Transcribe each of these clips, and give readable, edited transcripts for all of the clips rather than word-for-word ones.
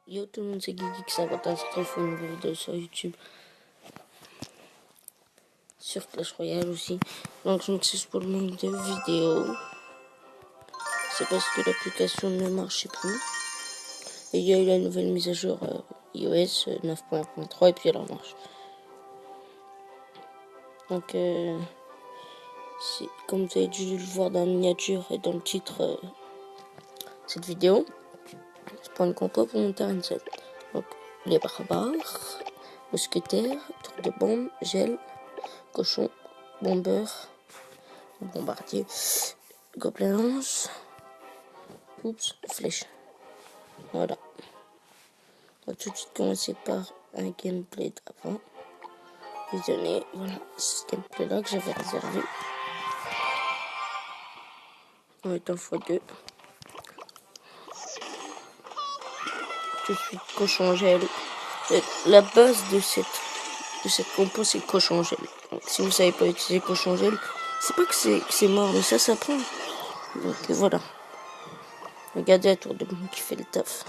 Yo tout le monde, c'est Geekgeek51, c'est trop une nouvelle vidéo sur YouTube. Sur Clash Royale aussi. Donc je m'excuse pour le manque de vidéos. C'est parce que l'application ne marchait plus. Et il y a eu la nouvelle mise à jour iOS 9.3 et puis elle marche. Donc comme vous avez dû le voir dans la miniature et dans le titre de cette vidéo, c'est pas une compo pour monter un set. Donc les barbares, mousquetaires, tour de bombe, gel, cochon, bomber, bombardier, gobelin lance, oups, flèche. Voilà. On va tout de suite commencer par un gameplay d'avant. Visionner, voilà, ce gameplay là que j'avais réservé. On va être en x2. Tout de suite, cochon gel. La base de cette compo, c'est cochon gel. Donc, si vous ne savez pas utiliser cochon gel, c'est pas que c'est mort, mais ça s'apprend. Donc voilà. Regardez la tour de bombe qui fait le taf.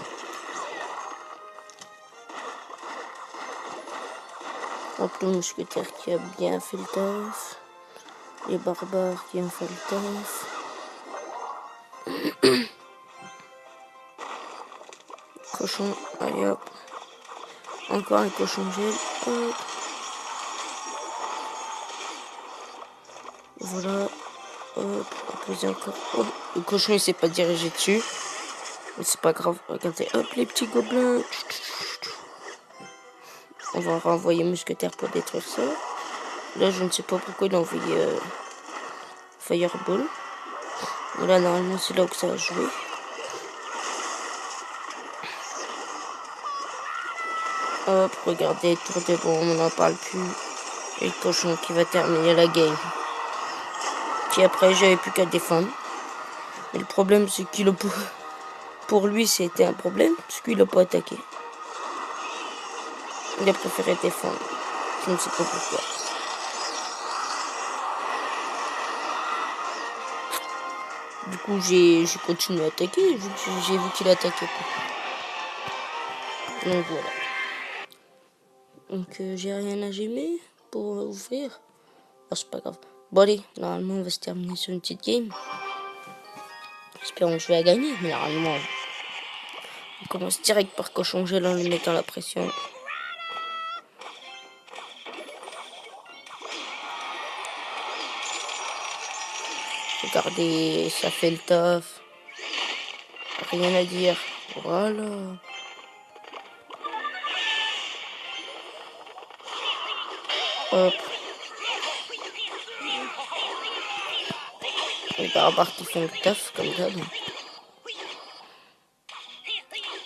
Donc le mousquetaire qui a bien fait le taf. Les barbares qui ont fait le taf. Cochon, allez hop. Encore un cochon gel. Hop. Voilà. Hop. Poser encore. Oh, le cochon il s'est pas dirigé dessus. Mais c'est pas grave. Regardez. Hop les petits gobelins. On va renvoyer mousquetaire pour détruire ça. Là je ne sais pas pourquoi il a envoyé Fireball. Mais là normalement c'est là où ça va jouer. Hop, regardez, tour de bombe, on n'en parle plus. Et le cochon qui va terminer la game. Puis après, j'avais plus qu'à défendre. Mais le problème, c'est qu'il a pour lui, c'était un problème, parce qu'il n'a pas attaqué. Il a préféré défendre. Je ne sais pas pourquoi. Du coup, j'ai continué à attaquer, vu que j'ai vu qu'il attaquait pas. Donc voilà. Donc j'ai rien à gémer pour ouvrir. Oh, c'est pas grave. Bon allez, normalement on va se terminer sur une petite game. Espérons que je vais la gagner, mais normalement on commence direct par cochon gel en lui mettant la pression. Regardez, ça fait le taf. Rien à dire. Voilà. Hop. Les barbares qui font le taf comme ça.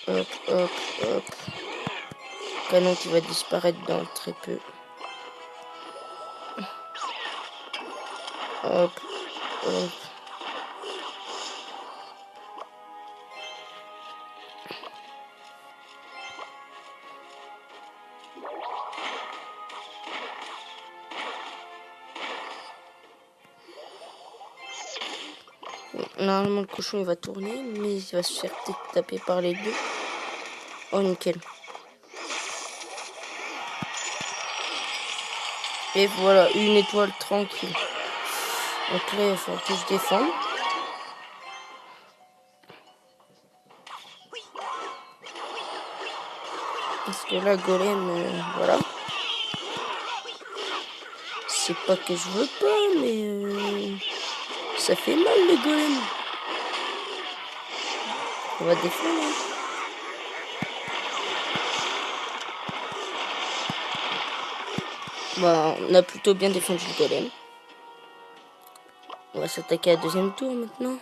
Hop, hop, hop. Canon qui va disparaître dans très peu. Hop, hop. Normalement le cochon il va tourner, mais il va se faire taper par les deux. Oh nickel. Et voilà, une étoile tranquille. Donc là il va falloir que je défende. Parce que là golem, voilà. C'est pas que je veux pas, mais ça fait mal le golem. On va défendre. Hein. Bah, on a plutôt bien défendu le golem. On va s'attaquer à la deuxième tour maintenant.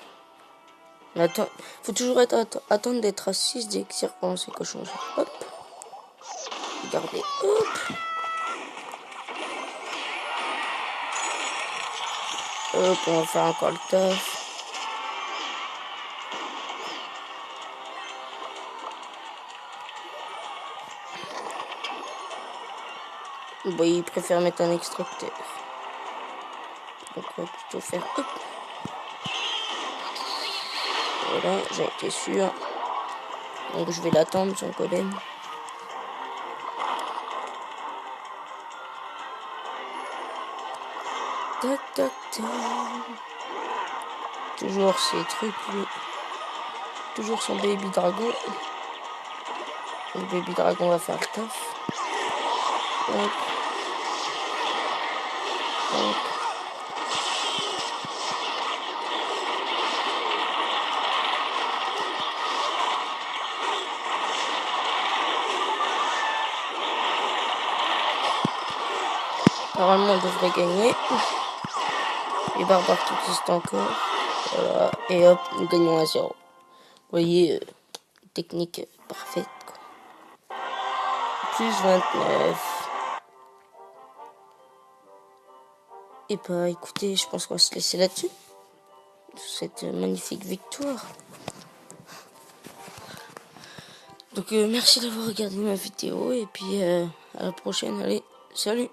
Attends, faut toujours attendre d'être à 6 d'exir pendant ces cochons. Hop. Regardez. Hop. Hop, on va faire encore le taf. Bon, il préfère mettre un extracteur. Donc on va plutôt faire hop. Voilà, j'ai été sûr. Donc je vais l'attendre, son golem. Tac, tac, tac. Toujours ces trucs, lui. Toujours son baby dragon. Le baby dragon va faire le taf. Hop. Hop. Normalement, on devrait gagner. Les barbares qui existent encore. Voilà. Et hop, nous gagnons à 0. Vous voyez, technique parfaite, quoi. Plus 29. Et bah écoutez, je pense qu'on va se laisser là-dessus. Cette magnifique victoire. Donc merci d'avoir regardé ma vidéo. Et puis à la prochaine. Allez, salut!